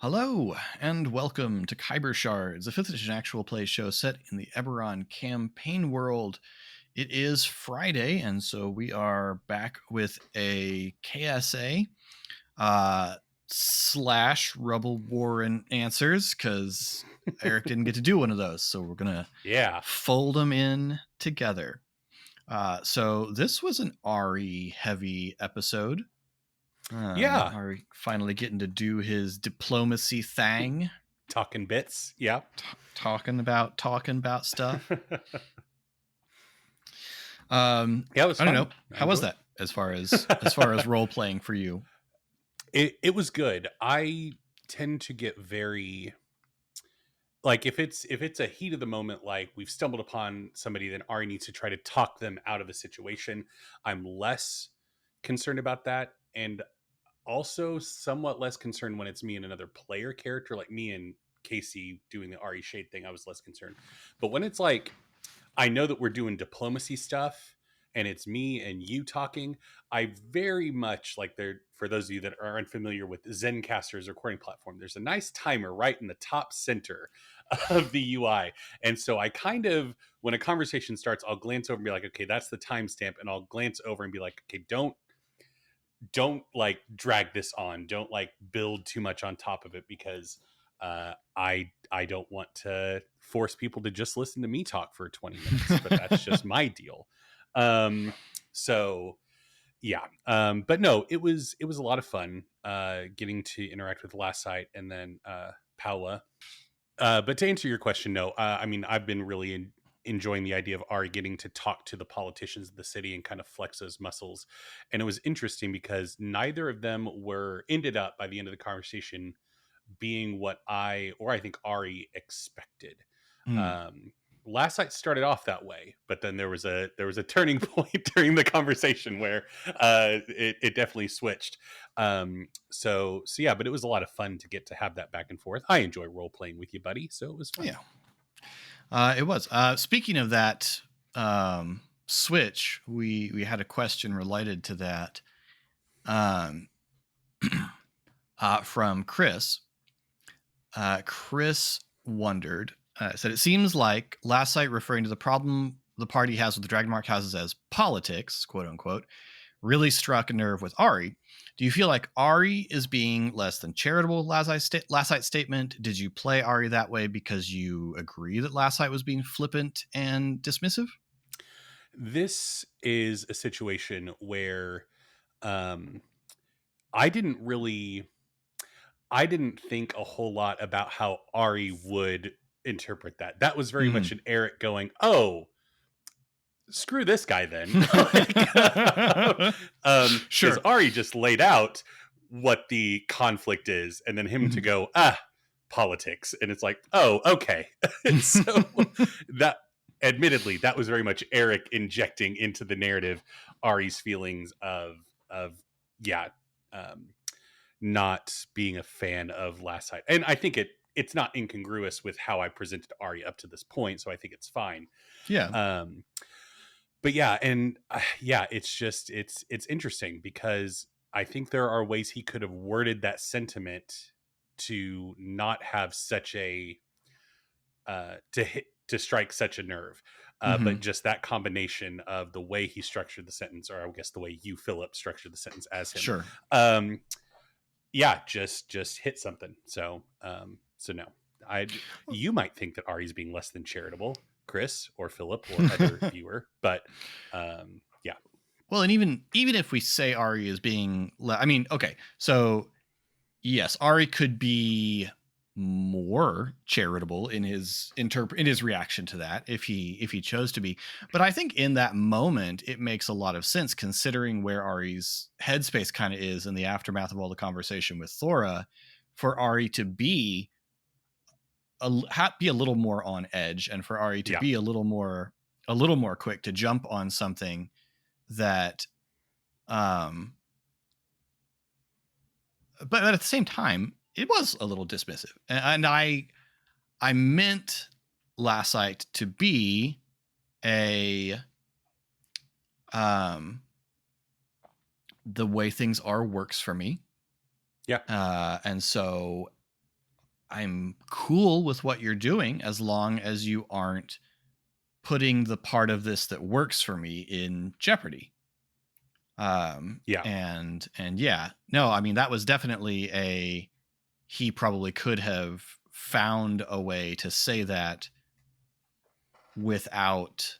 Hello, and welcome to Khyber Shards, a 5th edition actual play show set in the Eberron campaign world. It is Friday, and so we are back with a KSA slash Rubble War and Answers, because Eric didn't get to do one of those, so we're going to Yeah. fold them in together. So this was an Ari heavy episode. Yeah. Ari finally getting to do his diplomacy thing. Talking bits. Yeah. Talking about stuff. Yeah, it was I don't fun. know. I How was enjoyed that as far as role playing for you? it was good. I tend to get very like if it's a heat of the moment, like we've stumbled upon somebody, then Ari needs to try to talk them out of a situation. I'm less concerned about that. And also somewhat less concerned when it's me and another player character, like me and Casey doing the Ari Shade thing. I was less concerned. But when it's like I know that we're doing diplomacy stuff and it's me and you talking, I very much like there, for those of you that are unfamiliar with Zencastr's recording platform, there's a nice timer right in the top center of the UI. And so I kind of, when a conversation starts, I'll glance over and be like, okay, that's the timestamp. And I'll glance over and be like, okay, don't like drag this on. Don't like build too much on top of it, because I don't want to force people to just listen to me talk for 20 minutes, but that's just my deal. So yeah. But no, it was a lot of fun getting to interact with Last Sight and then Paula. But to answer your question, no, I mean, I've been really enjoying the idea of Ari getting to talk to the politicians of the city and kind of flex those muscles. And it was interesting because neither of them ended up by the end of the conversation being what I think Ari expected. Mm. Last night started off that way, but then there was a turning point during the conversation where it definitely switched. So yeah, but it was a lot of fun to get to have that back and forth. I enjoy role playing with you, buddy, so it was fun. Yeah, it was. Speaking of that switch, we had a question related to that um, from Chris. Chris wondered, said, it seems like Last Sight referring to the problem the party has with the Dragonmark houses as politics, quote unquote, really struck a nerve with Ari. Do you feel like Ari is being less than charitable? Last Sight's statement. Did you play Ari that way because you agree that Last Sight was being flippant and dismissive? This is a situation where um, I didn't really I didn't think a whole lot about how Ari would interpret that. That was very much an Eric going, "Oh, screw this guy then." Because Sure. Ari just laid out what the conflict is, and then him to go, politics, and it's like, oh, okay. So that, admittedly, that was very much Eric injecting into the narrative Ari's feelings of yeah, um, not being a fan of Last Sight. And I think it's not incongruous with how I presented Ari up to this point, so I think it's fine. Yeah. But yeah, and yeah, it's interesting because I think there are ways he could have worded that sentiment to not have such a to strike such a nerve. But just that combination of the way he structured the sentence, or I guess the way you, Philip, structured the sentence as him, Sure. yeah, just hit something. So no, you might think that Ari's being less than charitable, Chris or Philip or other viewer, but yeah. Well, and even if we say Ari is being, I mean, okay, so yes, Ari could be more charitable in his reaction to that if he chose to be. But I think in that moment it makes a lot of sense considering where Ari's headspace kind of is in the aftermath of all the conversation with Thora, for Ari to be a little more on edge, and for Ari to be a little more quick to jump on something that but at the same time it was a little dismissive, and I meant Last Sight to be a the way things are works for me. Yeah. And so I'm cool with what you're doing as long as you aren't putting the part of this that works for me in jeopardy. Yeah. And yeah, no, I mean that was definitely a he probably could have found a way to say that without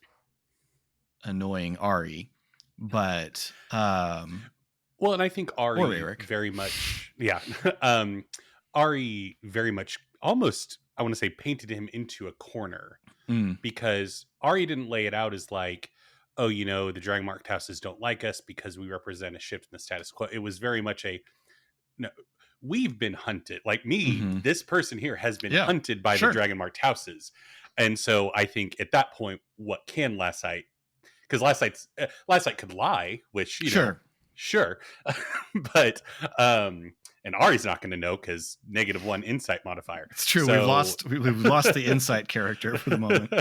annoying Ari, but Well, and I think or Ari Eric. very much, yeah, Ari very much almost, I want to say, painted him into a corner Mm, because Ari didn't lay it out as like, oh, you know, the Dragon Marked houses don't like us because we represent a shift in the status quo. It was very much a, no, we've been hunted. Like me, hmm. this person here has been Yeah, hunted by the sure, Dragon Marked houses. And so I think at that point, what can Last Sight, because Last Sight could lie, which, you know, sure. sure. But and Ari's not going to know because -1 insight modifier. It's true. We've So lost we've lost the insight character for the moment.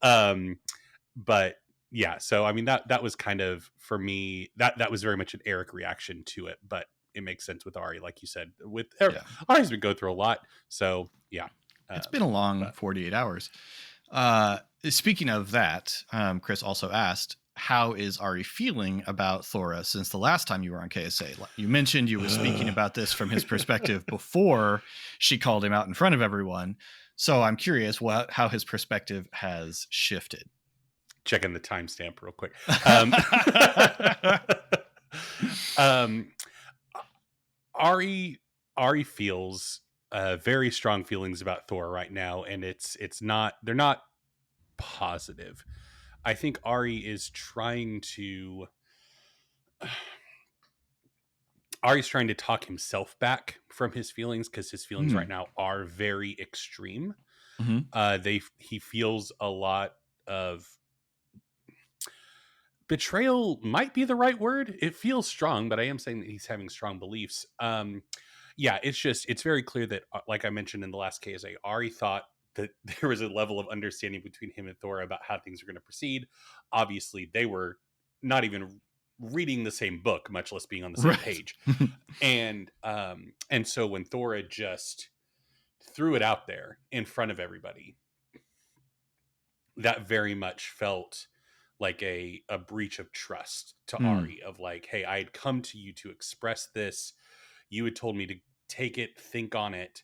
um but yeah, so I mean that was kind of for me that was very much an Eric reaction to it, but it makes sense with Ari, like you said. With Yeah, Ari's been going through a lot, so yeah. it's been a long But 48 hours. Speaking of that, Chris also asked, how is Ari feeling about Thora since the last time you were on KSA? You mentioned you were speaking about this from his perspective before she called him out in front of everyone. So I'm curious how his perspective has shifted. checking the timestamp real quick. Um, um, Ari feels very strong feelings about Thor right now, and it's not they're not positive. I think Ari is trying to Ari's trying to talk himself back from his feelings because his feelings right Hmm. now are very extreme. Hmm. He feels a lot of betrayal might be the right word. It feels strong, but I am saying that he's having strong beliefs. Yeah, it's very clear that, like I mentioned in the last KSA, Ari thought that there was a level of understanding between him and Thora about how things are going to proceed. Obviously, they were not even reading the same book, much less being on the same Right. page. And so when Thora just threw it out there in front of everybody, that very much felt like a breach of trust to Hmm. Ari of like, hey, I had come to you to express this. You had told me to take it, think on it,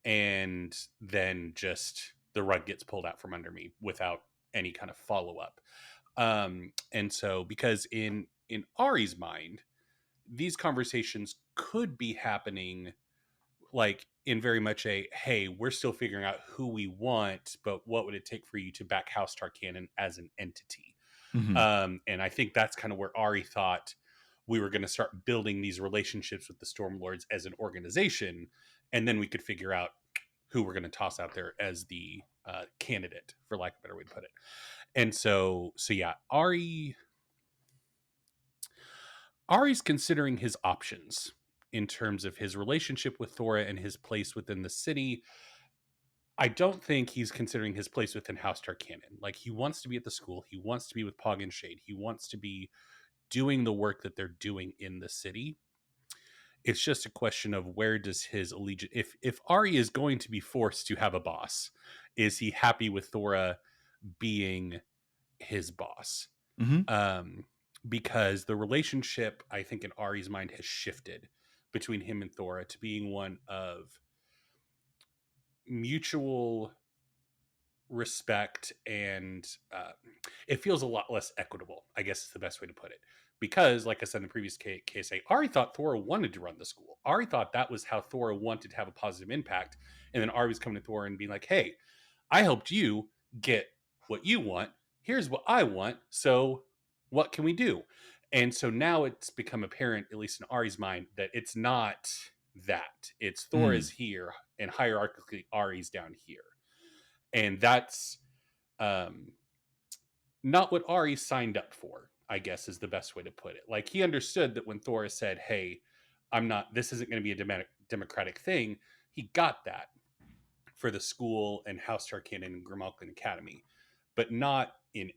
and then just the rug gets pulled out from under me without any kind of follow up. And so because in Ari's mind, these conversations could be happening like in very much a, hey, we're still figuring out who we want, but what would it take for you to back House Tarkanan as an entity? Hmm. And I think that's kind of where Ari thought we were going to start building these relationships with the Stormlords as an organization, and then we could figure out who we're going to toss out there as the candidate, for lack of a better way to put it. And so yeah, Ari's considering his options in terms of his relationship with Thora and his place within the city. I don't think he's considering his place within House Tarkanan. Like, he wants to be at the school, he wants to be with Pog and Shade, he wants to be doing the work that they're doing in the city. It's just a question of where does his allegiance, if Ari is going to be forced to have a boss, is he happy with Thora being his boss? Hmm. um, because the relationship, I think, in Ari's mind has shifted between him and Thora to being one of mutual respect, and it feels a lot less equitable, I guess is the best way to put it. Because, like I said in the previous case, Ari thought Thora wanted to run the school. Ari thought that was how Thora wanted to have a positive impact. And then Ari was coming to Thora and being like, hey, I helped you get what you want. Here's what I want. So what can we do? And so now it's become apparent, at least in Ari's mind, that it's not that. It's Thor is here and hierarchically Ari's down here. And that's um, not what Ari signed up for, I guess is the best way to put it. Like, he understood that when Thor said, hey, this isn't going to be a democratic thing, he got that for the school and House Tarkanan and Grimalkin Academy, but not in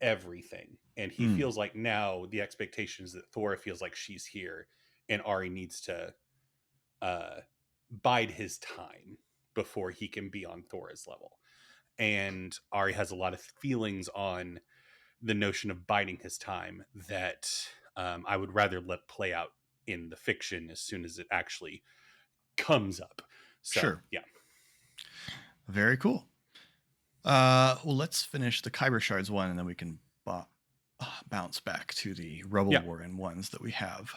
everything. And he Mm. feels like now the expectation is that Thora feels like she's here and Ari needs to uh, bide his time before he can be on Thora's level. And Ari has a lot of feelings on the notion of biding his time that I would rather let play out in the fiction as soon as it actually comes up. So, Sure. yeah. Very cool. Well, let's finish the Khyber Shards one, and then we can bounce back to the Rebel Yeah. Warren ones that we have.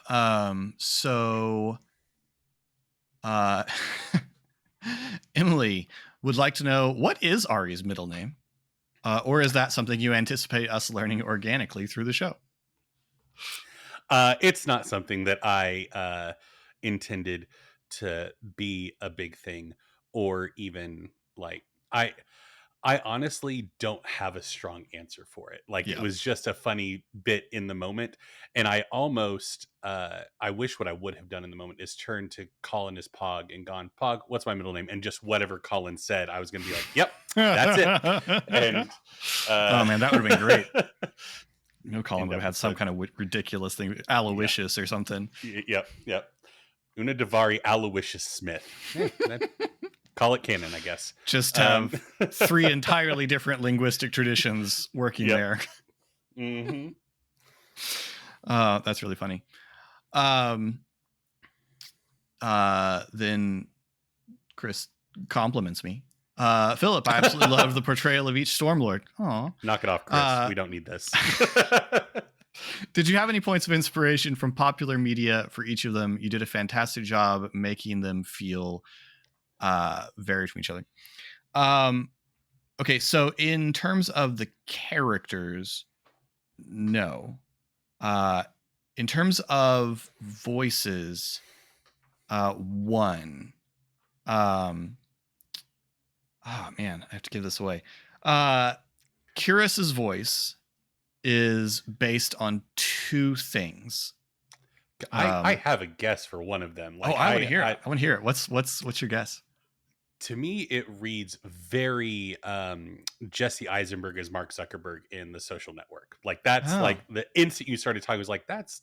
Emily would like to know, what is Ari's middle name? Or is that something you anticipate us learning organically through the show? It's not something that I intended to be a big thing, or even like I honestly don't have a strong answer for it. Like, it Yeah. was just a funny bit in the moment, and I almost I wish what I would have done in the moment is turn to Colin as Pog and gone, Pog, what's my middle name? And just whatever Colin said, I was going to be like, yep, that's it. And oh man, that would have been great. No, Colin end would have up had with some the, kind of ridiculous thing, Aloysius or something. yep. Una Davari Aloysius Smith. Call it canon, I guess. Just have 3 entirely different linguistic traditions working there. Mm-hmm. That's really funny. Then Chris compliments me. Philip, I absolutely love the portrayal of each Stormlord. Aw. Knock it off, Chris. We don't need this. Did you have any points of inspiration from popular media for each of them? You did a fantastic job making them feel varied from each other. Okay, so in terms of the characters, no. In terms of voices, one. Oh man, I have to give this away. Curious' voice is based on 2 things. I have a guess for one of them. Like, I want to hear it. I want to hear it. What's your guess? To me, it reads very Jesse Eisenberg as Mark Zuckerberg in The Social Network. Like, that's like the instant you started talking was like, that's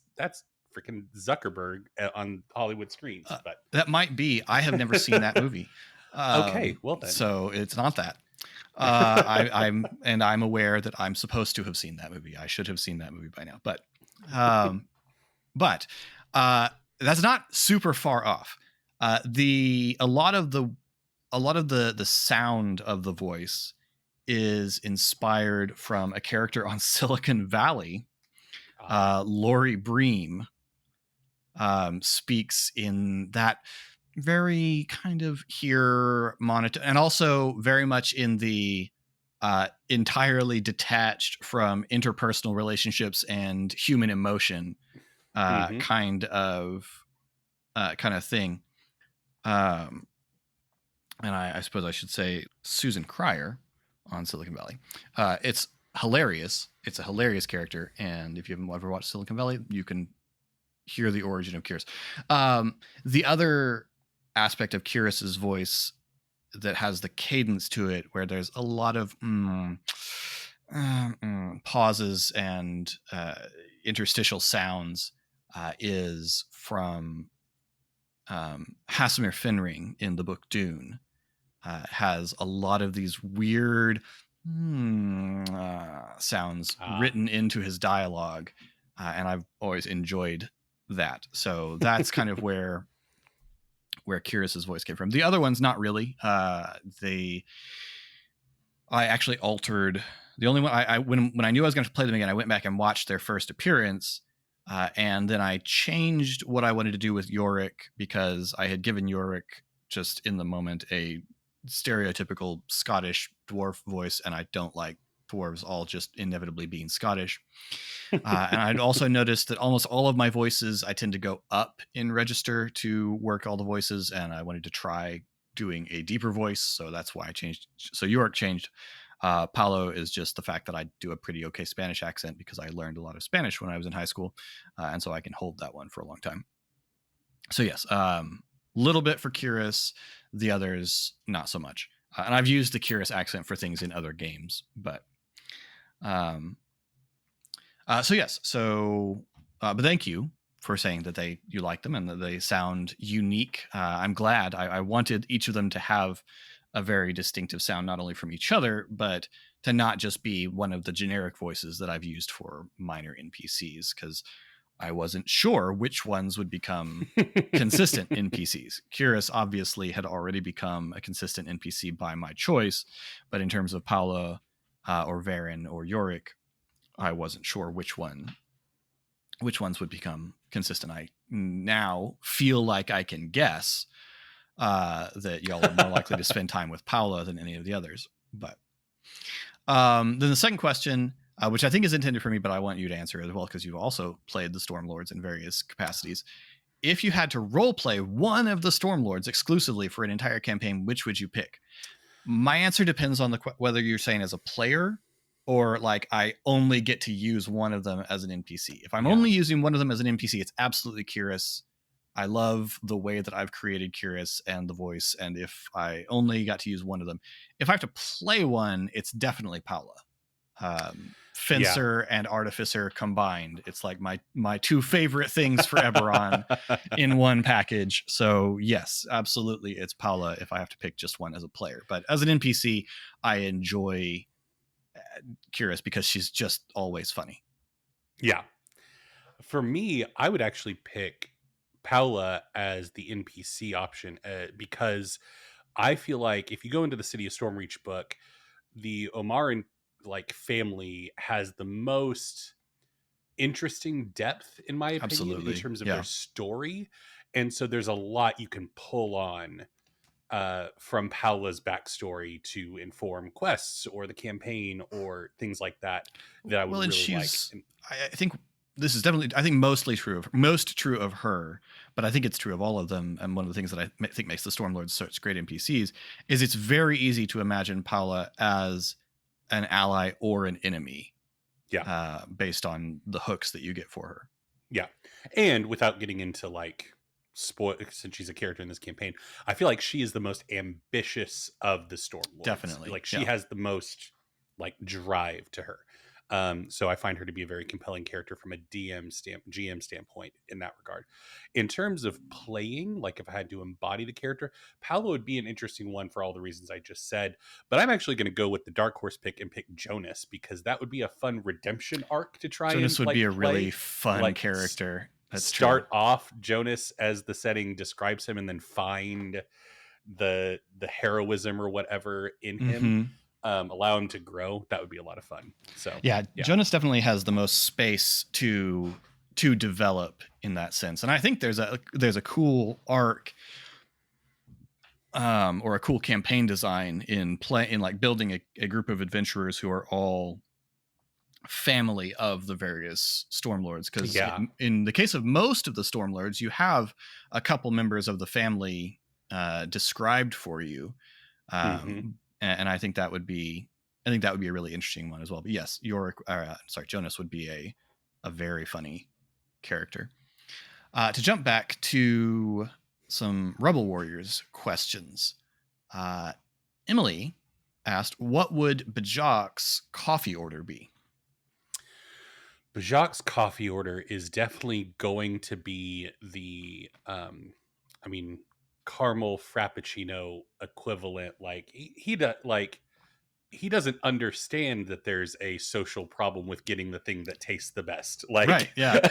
freaking Zuckerberg on Hollywood screens. But that might be. I have never seen that movie. Okay, well then. So it's not that. I'm aware that I'm supposed to have seen that movie. I should have seen that movie by now. But that's not super far off. A lot of the sound of the voice is inspired from a character on Silicon Valley. Lori Bream speaks in that very kind of monotone, and also very much in the entirely detached from interpersonal relationships and human emotion kind of thing. And I suppose I should say Susan Cryer on Silicon Valley. It's hilarious. It's a hilarious character, and if you haven't ever watched Silicon Valley, you can hear the origin of Curious. The other aspect of Curious's voice that has the cadence to it, where there's a lot of pauses and interstitial sounds, is from Hasimir Finring in the book Dune. Has a lot of these weird sounds written into his dialogue, and I've always enjoyed that. So that's kind of where Curious's voice came from. The other ones, not really. I actually altered the only one. When I knew I was going to play them again, I went back and watched their first appearance, and then I changed what I wanted to do with Yorick, because I had given Yorick just in the moment a stereotypical Scottish dwarf voice, and I don't like dwarves all just inevitably being Scottish. And I'd also noticed that almost all of my voices, I tend to go up in register to work all the voices, and I wanted to try doing a deeper voice, so that's why I changed. So Yorick changed. Paolo is just the fact that I do a pretty okay Spanish accent, because I learned a lot of Spanish when I was in high school, and so I can hold that one for a long time. So yes, little bit for Curious, the others not so much. And I've used the Curious accent for things in other games, but so yes, but thank you for saying that you like them and that they sound unique. I'm glad. I wanted each of them to have a very distinctive sound, not only from each other, but to not just be one of the generic voices that I've used for minor NPCs, because I wasn't sure which ones would become consistent NPCs. Curious obviously had already become a consistent NPC by my choice, but in terms of Paula or Varen or Yorick, I wasn't sure which ones would become consistent. I now feel like I can guess that y'all are more likely to spend time with Paula than any of the others. But then the second question, which I think is intended for me, but I want you to answer as well, because you've also played the Stormlords in various capacities. If you had to roleplay one of the Stormlords exclusively for an entire campaign, which would you pick? My answer depends on whether you're saying as a player or like I only get to use one of them as an NPC. If I'm only using one of them as an NPC, it's absolutely Curious. I love the way that I've created Curious and the voice. And if I only got to use one of them, if I have to play one, it's definitely Paula. Fencer and Artificer combined, it's like my two favorite things for Eberron in one package. So yes, absolutely, it's Paula if I have to pick just one as a player. But as an NPC, I enjoy Curious because she's just always funny. Yeah. For me, I would actually pick Paula as the NPC option because I feel like if you go into the City of Stormreach book, the Omaran like family has the most interesting depth, in my opinion, in Absolutely, terms of their yeah. story. And so there's a lot you can pull on from Paula's backstory to inform quests or the campaign or things like that that I would Well, and really like. she's, I think this is definitely, I think mostly most true of her, but I think it's true of all of them. And one of the things that I think makes the Stormlords such great NPCs is it's very easy to imagine Paula as an ally or an enemy, based on the hooks that you get for her. Yeah. And without getting into like spoil, since she's a character in this campaign, I feel like she is the most ambitious of the Stormlords. Definitely. Like she has the most like drive to her. So I find her to be a very compelling character from a GM standpoint in that regard. In terms of playing, like if I had to embody the character, Paolo would be an interesting one for all the reasons I just said. But I'm actually going to go with the dark horse pick and pick Jonas, because that would be a fun redemption arc to try Jonas and would be like a really play. fun Like character. That's start true. off Jonas as the setting describes him, and then find the heroism or whatever in him, allow him to grow. That would be a lot of fun. So yeah, Jonas definitely has the most space to develop in that sense, and I think there's a cool arc, or a cool campaign design in like building a group of adventurers who are all family of the various Stormlords, because in the case of most of the Stormlords, you have a couple members of the family described for you, and I think that would be a really interesting one as well. But yes, Jonas would be a very funny character. To jump back to some Rebel Warriors questions, Emily asked, "What would Bajak's coffee order be?" Bajak's coffee order is definitely going to be the I mean, caramel frappuccino equivalent. Like he doesn't understand that there's a social problem with getting the thing that tastes the best. Like, right, yeah.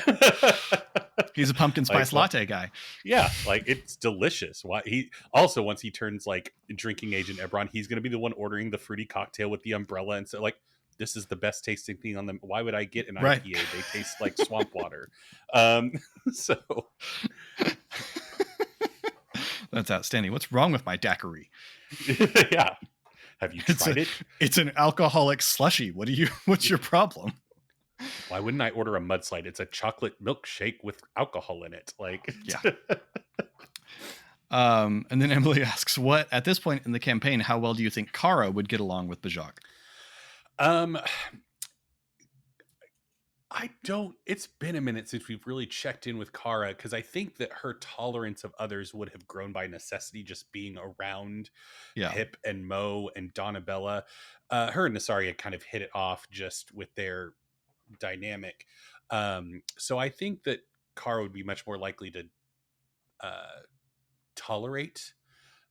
He's a pumpkin spice latte guy. Yeah, like it's delicious. Why he also, once he turns like drinking age in Eberron, he's going to be the one ordering the fruity cocktail with the umbrella, and so like this is the best tasting thing on them. Why would I get an IPA? They taste like swamp water. So that's outstanding. What's wrong with my daiquiri? Yeah, have you tried it? It's an alcoholic slushy. What's your problem? Why wouldn't I order a mudslide? It's a chocolate milkshake with alcohol in it. Like, yeah. And then Emily asks, "What at this point in the campaign? How well do you think Kara would get along with Bajak?" I don't. It's been a minute since we've really checked in with Kara, because I think that her tolerance of others would have grown by necessity, just being around Pip and Mo and Donabella. Her and Nasaria kind of hit it off just with their dynamic. So I think that Kara would be much more likely to uh, tolerate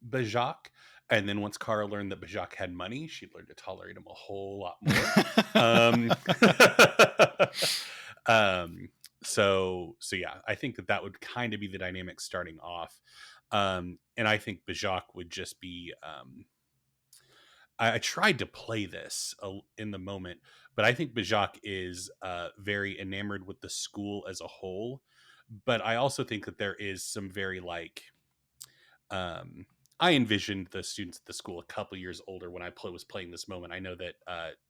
Bajak. And then once Kara learned that Bajak had money, she'd learn to tolerate him a whole lot more. Um, um, so yeah, I think that would kind of be the dynamic starting off. And I think Bajak would just be, I tried to play this in the moment, but I think Bajak is very enamored with the school as a whole. But I also think that there is some very like, um, I envisioned the students at the school a couple years older when I was playing this moment. I know that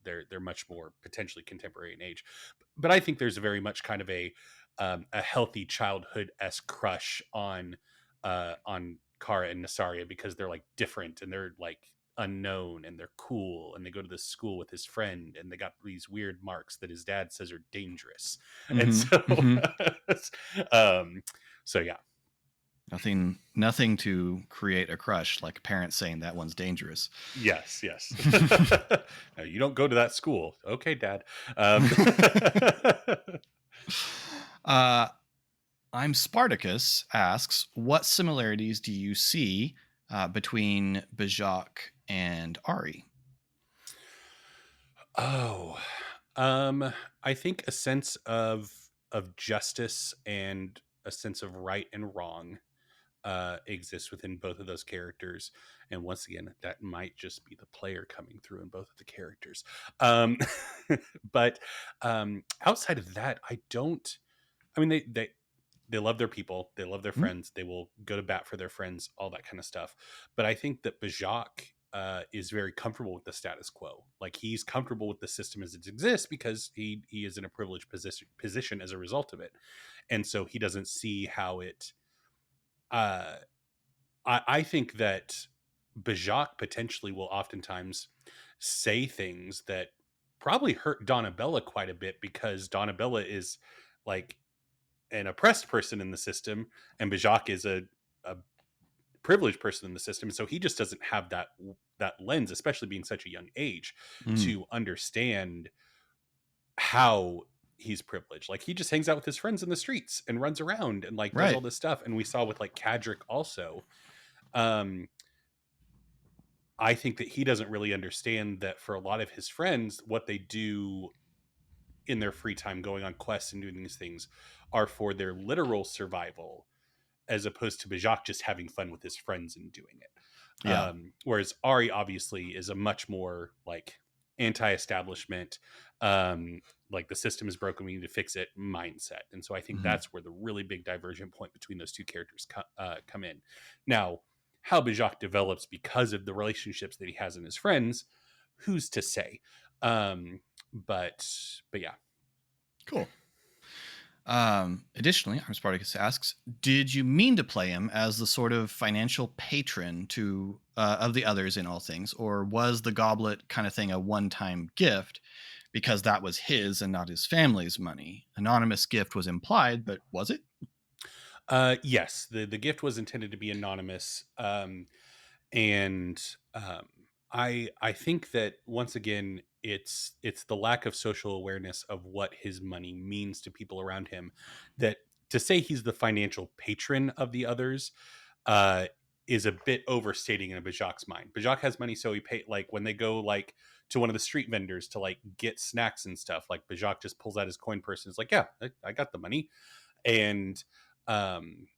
they're much more potentially contemporary in age, but I think there's a very much kind of a healthy childhood esque crush on Kara and Nasaria because they're like different and they're like unknown and they're cool and they go to this school with his friend and they got these weird marks that his dad says are dangerous. And Hmm. so Hmm. um so yeah. Nothing to create a crush like parents saying that one's dangerous. Yes, yes. You don't go to that school. Okay, Dad. Um, uh, I'm Spartacus asks, what similarities do you see between Bajak and Ari? oh, I think a sense of justice and a sense of right and wrong exists within both of those characters. And once again, that might just be the player coming through in both of the characters. Um, but outside of that, I don't. I mean, they love their people, they love their Hmm? friends, they will go to bat for their friends, all that kind of stuff. But I think that Bajak is very comfortable with the status quo. Like he's comfortable with the system as it exists because he is in a privileged position as a result of it, and so he doesn't see how it. Uh, I think that Bajak potentially will oftentimes say things that probably hurt Donabella quite a bit because Donabella is like an oppressed person in the system, and Bajak is a privileged person in the system. So he just doesn't have that lens, especially being such a young age, Mm, to understand how he's privileged. Like he just hangs out with his friends in the streets and runs around and like does all right. this stuff. And we saw with like Cadric also. Um, I think that he doesn't really understand that for a lot of his friends, what they do in their free time, going on quests and doing these things, are for their literal survival as opposed to Bajak just having fun with his friends and doing it. Yeah. Whereas Ari obviously is a much more like anti-establishment, um, like the system is broken, we need to fix it mindset. And so I think Hmm. that's where the really big divergent point between those two characters come in. Now, how Bajak develops because of the relationships that he has in his friends, who's to say? Um, but yeah. Cool. Additionally, our Spartacus asks, did you mean to play him as the sort of financial patron to of the others in all things, or was the goblet kind of thing a one-time gift because that was his and not his family's money? Anonymous gift was implied, but was it? Yes, the gift was intended to be anonymous. And I think that once again it's the lack of social awareness of what his money means to people around him, that to say he's the financial patron of the others uh is a bit overstating in Bajak's mind. Bajak has money, so he pay like when they go like to one of the street vendors to like get snacks and stuff, like Bajak just pulls out his coin purse and is like, yeah, I got the money. And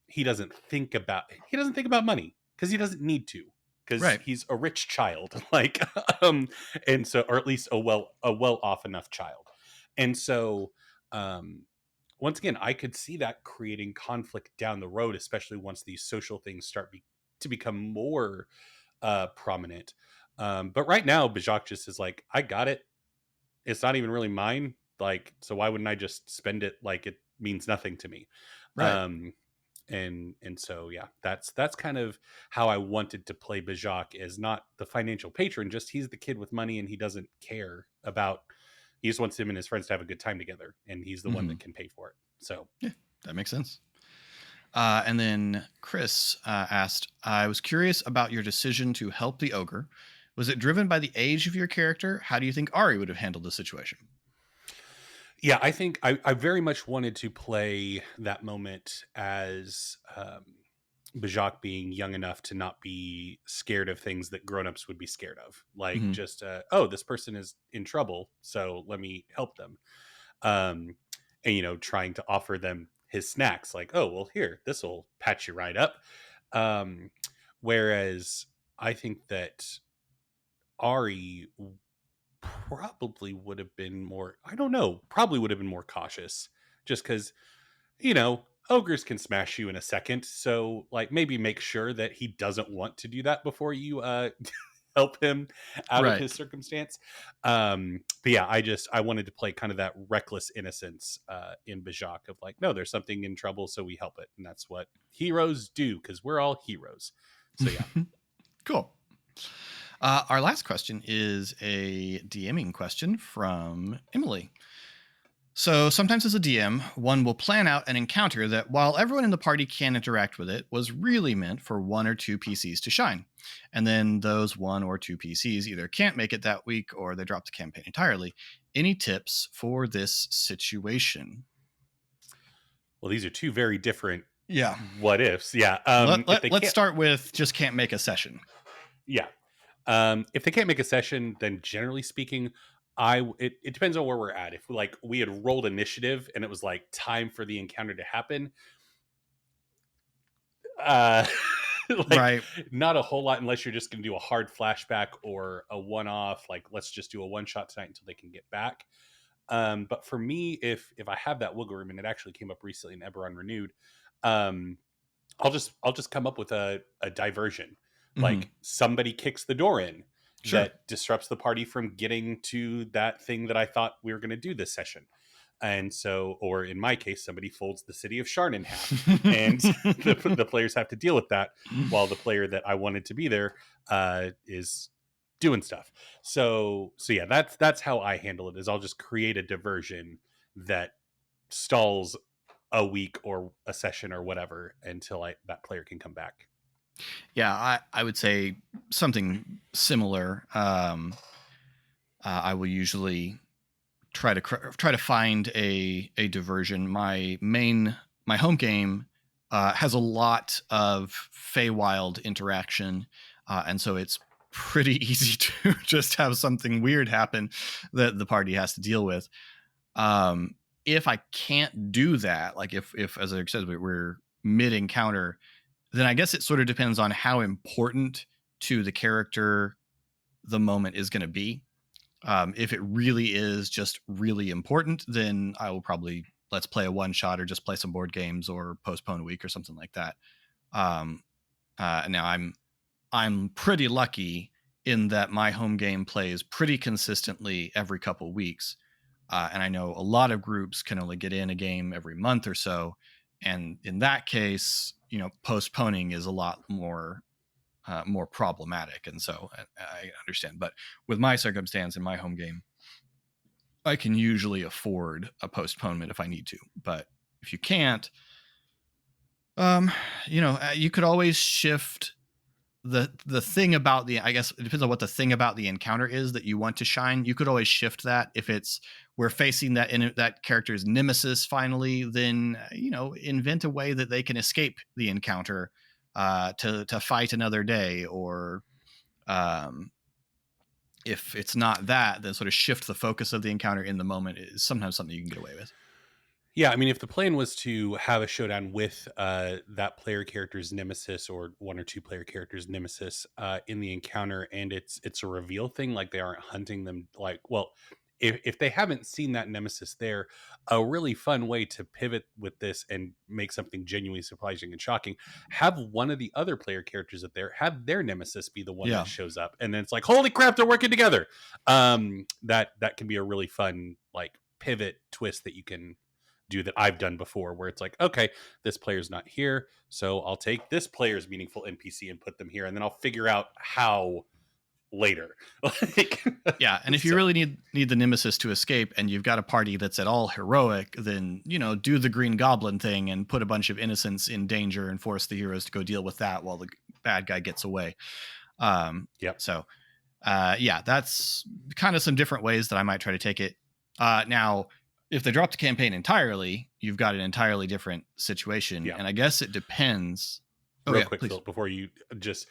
he doesn't think about money because he doesn't need to, because Right. he's a rich child. Like um and so, or at least a well off enough child. And so um once again, I could see that creating conflict down the road, especially once these social things to become more prominent. But right now Bajak just is like, I got it, it's not even really mine, like, so why wouldn't I just spend it like it means nothing to me? Right. um and so yeah, that's kind of how I wanted to play Bajak, as not the financial patron, just he's the kid with money and he doesn't care about, he just wants him and his friends to have a good time together, and he's the one Hmm. that can pay for it. So Yeah, that makes sense. And then Chris asked, I was curious about your decision to help the ogre. Was it driven by the age of your character? How do you think Ari would have handled the situation? Yeah, I think I very much wanted to play that moment as Bajak being young enough to not be scared of things that grown-ups would be scared of. Like Mhm. just oh, this person is in trouble, so let me help them. Um and trying to offer them his snacks like, "Oh, well here, this will patch you right up." Um whereas I think that Ari probably would have been more, I don't know, probably would have been more cautious just because, ogres can smash you in a second. So, like, maybe make sure that he doesn't want to do that before you help him out of Right. his circumstance. But yeah, I wanted to play kind of that reckless innocence in Bajak of like, no, there's something in trouble, so we help it. And that's what heroes do because we're all heroes. So yeah. Cool. Our last question is a DMing question from Emily. So sometimes as a DM, one will plan out an encounter that, while everyone in the party can interact with it, was really meant for one or two PCs to shine. And then those one or two PCs either can't make it that week or they drop the campaign entirely. Any tips for this situation? Well, these are two very different Yeah. what ifs. Yeah. If they Let's can't, start with just can't make a session. yeah. If they can't make a session, then generally speaking, it depends on where we're at. If we had rolled initiative and it was like time for the encounter to happen, uh, like Right. not a whole lot unless you're just going to do a hard flashback or a one off. Like let's just do a one shot tonight until they can get back. But for me, if I have that wiggle room, and it actually came up recently in Eberron Renewed, um, I'll just come up with a diversion. Hmm. Like somebody kicks the door in Sure. that disrupts the party from getting to that thing that I thought we were going to do this session. And so, or in my case, somebody folds the city of Sharn in half, and the players have to deal with that while the player that I wanted to be there is doing stuff. So yeah, that's how I handle it. Is I'll just create a diversion that stalls a week or a session or whatever until that player can come back. Yeah, I would say something similar. I will usually try to find a diversion. My home game has a lot of Feywild interaction, and so it's pretty easy to just have something weird happen that the party has to deal with. Um, if I can't do that, like if as I said we're mid encounter, then I guess it sort of depends on how important to the character the moment is going to be. If it really is just really important, then I will probably let's play a one shot or just play some board games or postpone a week or something like that. Um, now I'm pretty lucky in that my home game plays pretty consistently every couple weeks, and I know a lot of groups can only get in a game every month or so, and in that case, postponing is a lot more problematic, and so I understand. But with my circumstance in my home game, I can usually afford a postponement if I need to. But if you can't, um, you could always shift the thing about the. I guess it depends on what the thing about the encounter is that you want to shine. You could always shift that if it's we're facing that character's nemesis finally. Then invent a way that they can escape the encounter to fight another day, or um, if it's not that, then sort of shift the focus of the encounter in the moment is sometimes something you can get away with. Yeah, I mean, if the plan was to have a showdown with that player character's nemesis or one or two player characters' nemesis in the encounter, and it's a reveal thing, like they aren't hunting them, like, well, if they haven't seen that nemesis there, a really fun way to pivot with this and make something genuinely surprising and shocking, have one of the other player characters up there, have their nemesis be the one Yeah. that shows up, and then it's like, holy crap, they're working together. That can be a really fun like pivot twist that you can do that I've done before where it's like, okay, this player's not here, so I'll take this player's meaningful NPC and put them here, and then I'll figure out how later. Like, Yeah, and if you so really need the nemesis to escape and you've got a party that's at all heroic, then do the Green Goblin thing and put a bunch of innocents in danger and force the heroes to go deal with that while the bad guy gets away. yep. So yeah, that's kind of some different ways that I might try to take it. Now, if they drop the campaign entirely, you've got an entirely different situation. Yeah. And I guess it depends. Oh Real yeah, quick, please. Philip, before you just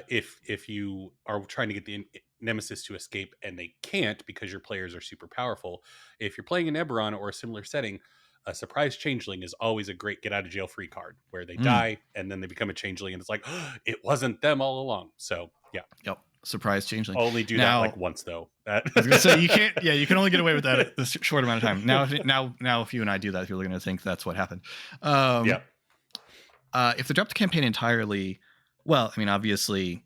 if you are trying to get the nemesis to escape and they can't because your players are super powerful, if you're playing an Eberron or a similar setting, a surprise changeling is always a great get out of jail free card where they Mm, die and then they become a changeling and it's like, oh, it wasn't them all along. So yeah, yep. Surprise changeling. only do that like Now, once though. That I was gonna say you can't. Yeah, you can only get away with that at this short amount of time. Now, if you and I do that, you're going to think that's what happened. yeah, If they drop the campaign entirely, well, I mean, obviously,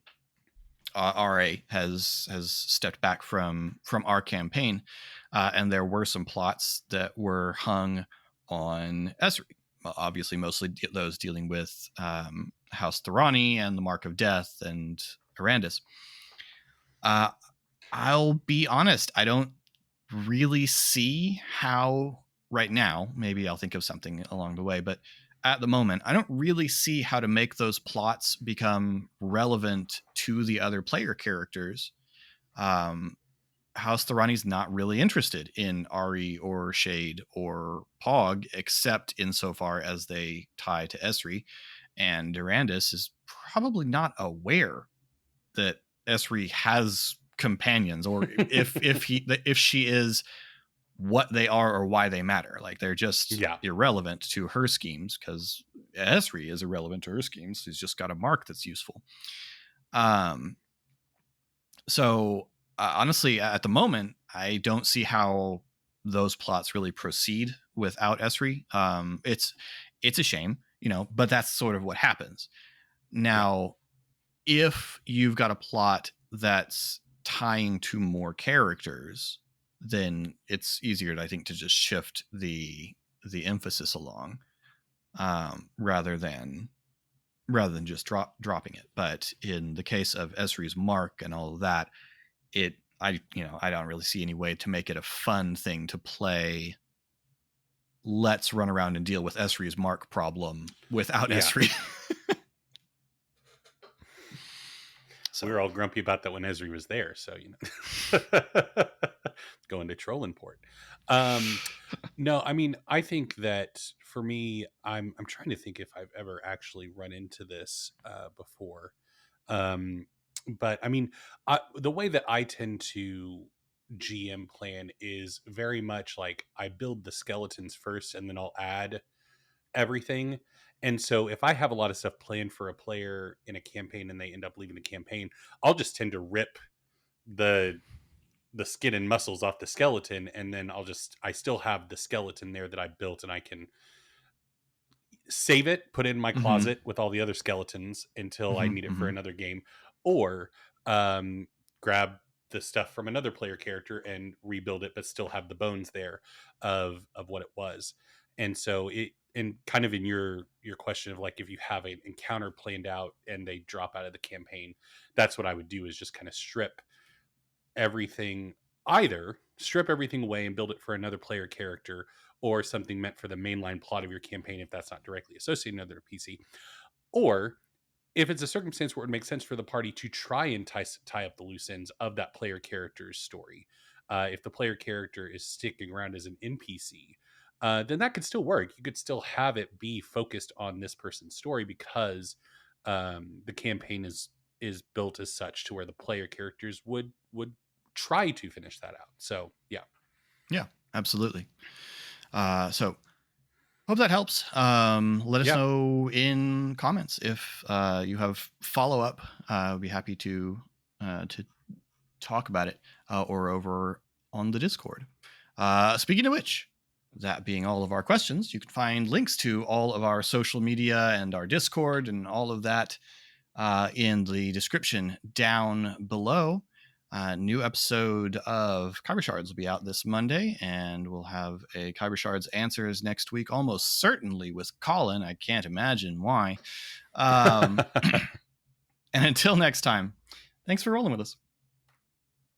RA has stepped back from our campaign, and there were some plots that were hung on Esri. Well, obviously, mostly those dealing with House Thorani and the Mark of Death and Arandis. I'll be honest, I don't really see how right now, maybe I'll think of something along the way, but at the moment, I don't really see how to make those plots become relevant to the other player characters. Um, House Thorani's not really interested in Ari or Shade or Pog, except insofar as they tie to Esri. And Durandus is probably not aware that Esri has companions, or if she is, what they are or why they matter. Like they're just yeah, irrelevant to her schemes because Esri is irrelevant to her schemes. She's just got a mark that's useful. Um, so honestly, at the moment, I don't see how those plots really proceed without Esri. It's a shame, but that's sort of what happens. yeah, Now, if you've got a plot that's tying to more characters, then it's easier, I think, to just shift the emphasis along, rather than just dropping it. But in the case of Esri's mark and all of that, I don't really see any way to make it a fun thing to play. Let's run around and deal with Esri's mark problem without yeah. Esri. We So were all grumpy about that when Esri was there, so going to Trollenport. No, I mean, I think that for me, I'm trying to think if I've ever actually run into this before. Um, but I mean, the way that I tend to GM plan is very much like I build the skeletons first, and then I'll add everything. And so if I have a lot of stuff planned for a player in a campaign and they end up leaving the campaign, I'll just tend to rip the skin and muscles off the skeleton, and then I still have the skeleton there that I built, and I can save it, put it in my mm-hmm, closet with all the other skeletons until I mm-hmm, need it for mm-hmm. another game, or grab the stuff from another player character and rebuild it, but still have the bones there of what it was. And so and kind of in your question of like if you have an encounter planned out and they drop out of the campaign, that's what I would do is just kind of everything strip everything away and build it for another player character or something meant for the mainline plot of your campaign if that's not directly associated with another PC. Or if it's a circumstance where it makes sense for the party to try and tie up the loose ends of that player character's story, if the player character is sticking around as an NPC, then that could still work. You could still have it be focused on this person's story because the campaign is built as such to where the player characters would try to finish that out. So yeah, Yeah, absolutely. So hope that helps. Let us yeah. know in comments if you have follow up. I'd be happy to talk about it, or over on the Discord. Speaking of which, that being all of our questions, you can find links to all of our social media and our Discord and all of that in the description down below. New episode of Khyber Shards will be out this Monday, and we'll have a Khyber Shards answers next week, almost certainly with Colin. I can't imagine why. And until next time, thanks for rolling with us.